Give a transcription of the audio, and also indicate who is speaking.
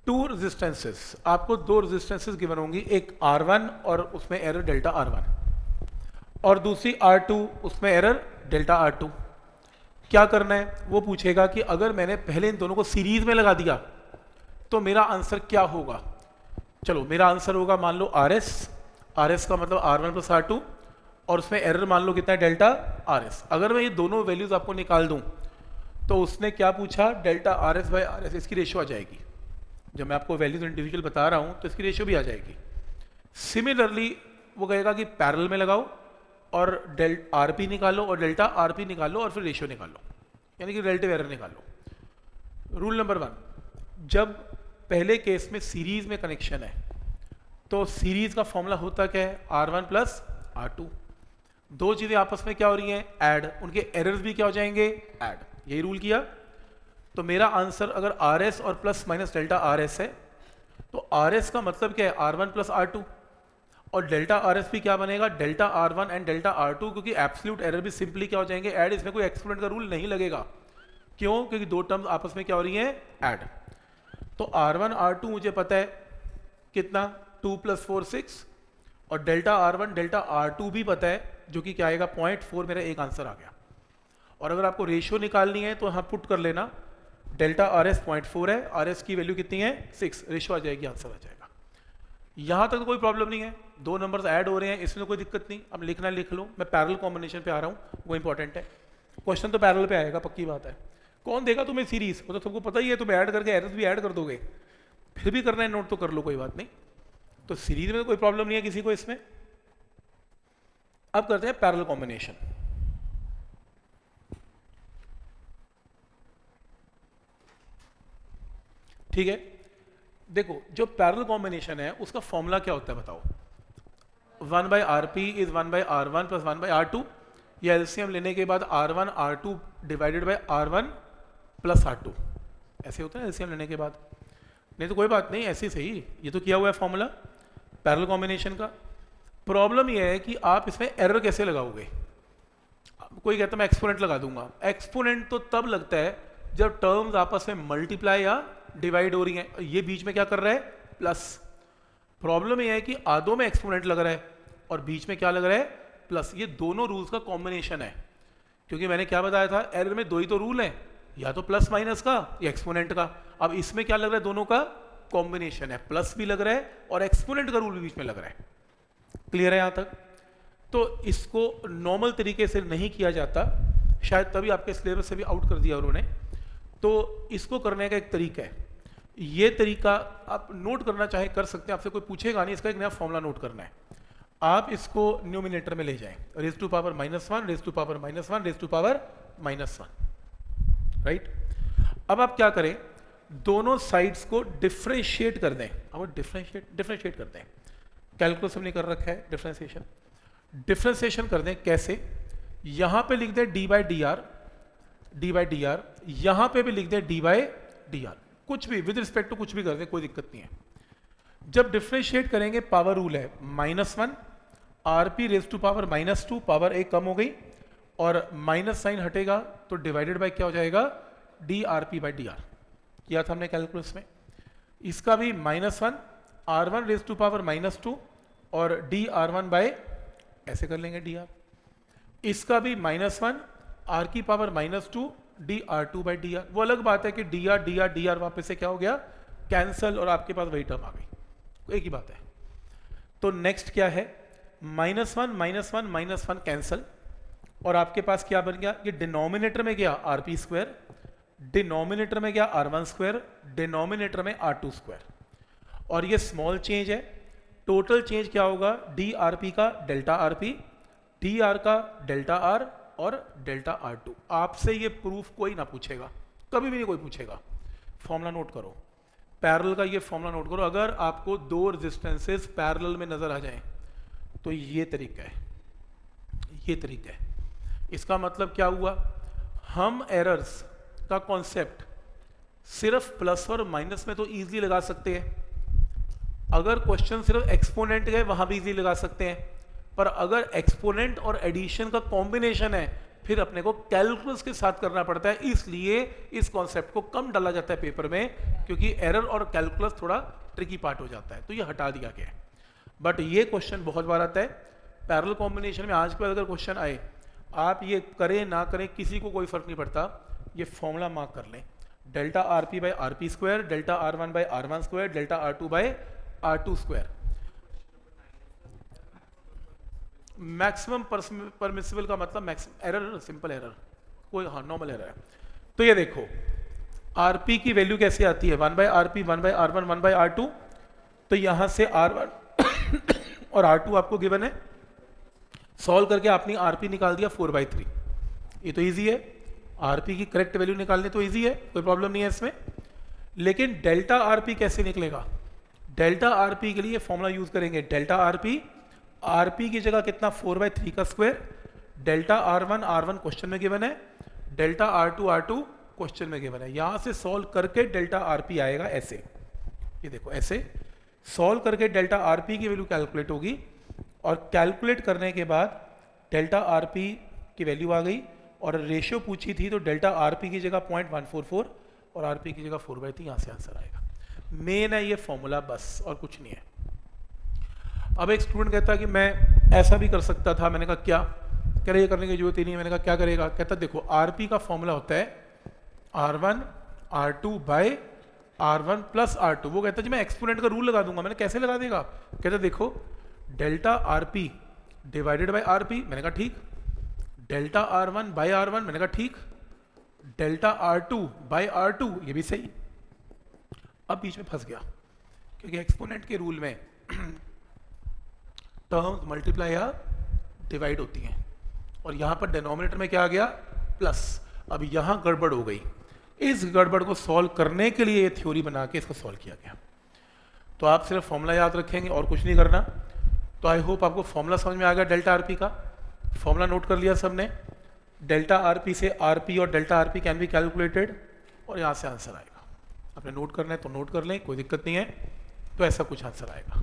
Speaker 1: To resistances, आपको दो resistances given होंगी, एक R1 और उसमें एरर डेल्टा R1 और दूसरी R2 उसमें एरर डेल्टा R2। क्या करना है वो पूछेगा कि अगर मैंने पहले इन दोनों को सीरीज में लगा दिया तो मेरा आंसर क्या होगा। चलो मेरा आंसर होगा मान लो RS, RS का मतलब R1 प्लस R2 और उसमें एरर मान लो कितना है डेल्टा RS। अगर मैं ये दोनों वैल्यूज आपको निकाल दूं तो उसने क्या पूछा, डेल्टा RS बाई RS, इसकी रेशियो आ जाएगी। जब मैं आपको वैल्यूज इंडिविजुअल बता रहा हूं तो इसकी रेशियो भी आ जाएगी। सिमिलरली वो कहेगा कि पैरेलल में लगाओ और RP निकालो और डेल्टा RP निकालो और फिर रेशियो निकालो, यानी कि रिलेटिव एरर निकालो। रूल नंबर 1, जब पहले केस में सीरीज में कनेक्शन है तो सीरीज का फॉर्मूला होता क्या है, R1 प्लस R2। दो चीजें आपस में क्या हो रही हैं, ऐड, उनके एरर्स भी क्या हो जाएंगे, ऐड। यही रूल किया तो मेरा आंसर अगर RS और प्लस माइनस डेल्टा RS है तो RS का मतलब क्या है, R1 प्लस R2 और डेल्टा RS भी क्या बनेगा, delta R1 and delta R2, क्योंकि एब्सोल्यूट एरर भी सिंपली क्या हो जाएंगे, ऐड। इसमें कोई एक्सपोनेंट का रूल नहीं लगेगा। क्यों, क्योंकि दो टर्म्स आपस में क्या हो रही हैं, ऐड। तो R1 R2 मुझे पता है कितना, 2 प्लस 4 6 और डेल्टा R1 डेल्टा R2 भी पता है जो कि क्या आएगा 0.4, मेरा एक आंसर आ गया। और अगर आपको रेशियो निकालनी है तो यहाँ पुट कर लेना, डेल्टा RS 0.4 है, RS की वैल्यू कितनी है 6, रेशियो आ जाएगी, आंसर आ जाएगा। यहाँ तक तो कोई प्रॉब्लम नहीं है, दो नंबर्स ऐड हो रहे हैं, इसमें कोई दिक्कत नहीं। अब लिखना लिख लो, मैं पैरेलल कॉम्बिनेशन पे आ रहा हूँ, वो इंपॉर्टेंट है। क्वेश्चन तो पैरेलल पे आएगा, पक्की बात है। कौन देगा तुम्हें सीरीज, वो तो तुमको पता ही है, तुम ऐड करके एरर्स भी ऐड कर दोगे, फिर भी करना है नोट तो कर लो, कोई बात नहीं। तो सीरीज में तो कोई प्रॉब्लम नहीं है किसी को इसमें। अब करते हैं पैरेलल कॉम्बिनेशन। ठीक है, देखो जो पैरेलल कॉम्बिनेशन है उसका फॉर्मूला क्या होता है बताओ। 1 by RP is 1 by R1 plus 1 by R2, या एलसीएम लेने के बाद R1 R2 divided by R1 plus R2, ऐसे होता है एलसीएम लेने के बाद। नहीं तो कोई बात नहीं, ऐसे सही, ये तो किया हुआ है फॉर्मूला पैरेलल कॉम्बिनेशन का। प्रॉब्लम ये है कि आप इसमें एरर कैसे लगाओगे। कोई कहता है मैं एक्सपोनेंट लगा दूंगा, एक्सपोनेंट तो तब लगता है जब टर्म्स आपस में मल्टीप्लाई या डिवाइड हो रही हैं। ये बीच में क्या कर रहा है, प्लस। प्रॉब्लम ये है कि आधों में एक्सपोनेंट लग रहा है और बीच में क्या लग रहा है, प्लस। ये दोनों रूल्स का कॉम्बिनेशन है, क्योंकि मैंने क्या बताया था, एरर में दो ही तो रूल हैं, या तो प्लस माइनस का या एक्सपोनेंट का। अब इसमें क्या लग रहा है, दोनों का कॉम्बिनेशन है, प्लस भी लग रहा है और एक्सपोनेंट का रूल भी बीच में लग रहा है। क्लियर है यहां तक। तो इसको नॉर्मल तरीके से नहीं किया जाता, शायद तभी आपके सिलेबस से भी आउट कर दिया उन्होंने। तो इसको करने का एक तरीका है, ये तरीका आप नोट करना चाहे कर सकते हैं, आपसे कोई पूछेगा नहीं, इसका एक नया फॉर्मूला नोट करना है। आप इसको न्यूमिनेटर में ले जाएं, raise to power -1, raise to power -1, raise to power -1, right. अब आप क्या करें, दोनों साइड्स को डिफरेंशिएट कर दें। अब डिफरेंशिएट कर दें, कैलकुलस हमने कर रखा है डिफरेंशिएशन। डिफरेंशिएशन कर दें कैसे, यहां पे लिख दें d बाई डी आर, यहां पे भी लिख दें d बाई डी आर, कुछ भी विद रिस्पेक्ट टू कुछ भी कर दें, कोई दिक्कत नहीं है। जब डिफरेंशिएट करेंगे पावर रूल है -1, RP raise to power -2, power एक कम हो गई और माइनस साइन हटेगा तो डिवाइडेड बाय क्या हो जाएगा, DRP बाई DR। किया था हमने कैलकुलस में। इसका भी -1, R1 रेज टू पावर -2 और DR1 बाय, ऐसे कर लेंगे DR। इसका भी -1, R की पावर -2, DR2 बाई DR। वो अलग बात है कि DR वापस से क्या हो गया, कैंसल, और आपके पास वही टर्म आ गई, एक ही बात है। तो नेक्स्ट क्या है, -1 कैंसल, और आपके पास क्या बन गया, ये डिनोमिनेटर में गया RP स्क्वायर, डिनोमिनेटर में गया R1 स्क्वायर, डिनोमिनेटर में R2 स्क्वायर, और ये स्मॉल चेंज है। टोटल चेंज क्या होगा, DRP का डेल्टा RP, DR का डेल्टा R और डेल्टा R2। आपसे ये प्रूफ कोई ना पूछेगा, कभी भी नहीं कोई पूछेगा। फॉर्मूला नोट करो, पैरेलल का ये फॉर्मूला नोट करो। अगर आपको दो रेजिस्टेंसेस पैरेलल में नजर आ जाएं तो ये तरीका है, ये तरीका है। इसका मतलब क्या हुआ, हम एरर्स का कॉन्सेप्ट सिर्फ प्लस और माइनस में तो इजीली लगा सकते हैं। अगर क्वेश्चन सिर्फ एक्सपोनेंट गए वहां भी इजीली लगा सकते हैं, पर अगर एक्सपोनेंट और एडिशन का कॉम्बिनेशन है फिर अपने को कैलकुलस के साथ करना पड़ता है, इसलिए इस कॉन्सेप्ट को कम डाला जाता है पेपर में, क्योंकि एरर और कैलकुलस थोड़ा ट्रिकी पार्ट हो जाता है, तो ये हटा दिया गया है। बट ये क्वेश्चन बहुत बार आता है पैरेलल कॉम्बिनेशन में। आज के बाद अगर क्वेश्चन आए, आप ये करें ना करें किसी को कोई फर्क नहीं पड़ता, ये फॉर्मूला मार्क कर लें, delta R P by R P square, delta R one by R one square, delta R two by R two square. Maximum permissible का मतलब मैक्सिमम एरर, सिंपल एरर, कोई हाँ नॉर्मल एरर है। तो ये देखो आरपी की वैल्यू कैसे आती है, 1 by R P, 1 by R one, 1 by R two. तो यहां से आर वन और आर टू आपको गिवन है, सॉल्व करके आपने आरपी निकाल दिया 4/3। ये तो इजी है, आरपी की करेक्ट वैल्यू निकालने तो इजी है, कोई प्रॉब्लम नहीं है इसमें। लेकिन डेल्टा आरपी कैसे निकलेगा, डेल्टा आरपी के लिए फॉर्मूला यूज करेंगे, डेल्टा आरपी, आरपी की जगह कितना 4/3 का square, delta R one question में गिवन है, डेल्टा आर टू क्वेश्चन में गिवन है। यहां से सॉल्व करके डेल्टा आरपी आएगा ऐसे, ये देखो ऐसे सॉल्व करके डेल्टा आरपी की वैल्यू कैलकुलेट होगी, और कैलकुलेट करने के बाद डेल्टा आरपी की वैल्यू आ गई, और रेशियो पूछी थी तो डेल्टा आरपी की जगह 0.144 और आरपी की जगह 4/3, यहाँ से आंसर आएगा। मेन है ये फॉर्मूला बस, और कुछ नहीं है। अब एक स्टूडेंट कहता कि मैं ऐसा भी कर सकता था, मैंने कहा क्या, कह रहे ये करने की जरूरत ही नहीं है। मैंने कहा क्या करेगा, कहता देखो आरपी का फॉर्मूला होता है R1 R2 bye R1 plus R2। वो कहता जी मैं एक्सपोनेंट का रूल लगा दूंगा। मैंने कैसे लगा देगा, कहता देखो delta RP divided by RP, मैंने कहा ठीक, डेल्टा R1 बाय R1, मैंने कहा ठीक, डेल्टा R2 बाय R2, ये भी सही। अब बीच में फंस गया, क्योंकि एक्सपोनेंट के रूल में टर्म्स मल्टीप्लाई या डिवाइड होती हैं, और यहां पर डिनोमिनेटर में क्या आ गया, प्लस। अब यहां गड़बड़ हो गई, इस गड़बड़ को सॉल्व करने के लिए ये थ्योरी बना के इसको सॉल्व किया गया। तो आप सिर्फ फॉर्मूला याद रखेंगे और कुछ नहीं करना। तो आई होप आपको फॉर्मूला समझ में आ गया डेल्टा आरपी का। फॉर्मूला नोट कर लिया सबने, डेल्टा आरपी से आरपी और delta RP can be calculated, और यहाँ से आंसर आएगा। आपने नोट करना है तो नोट कर लें, कोई दिक्कत नहीं है। तो ऐसा कुछ आंसर आएगा।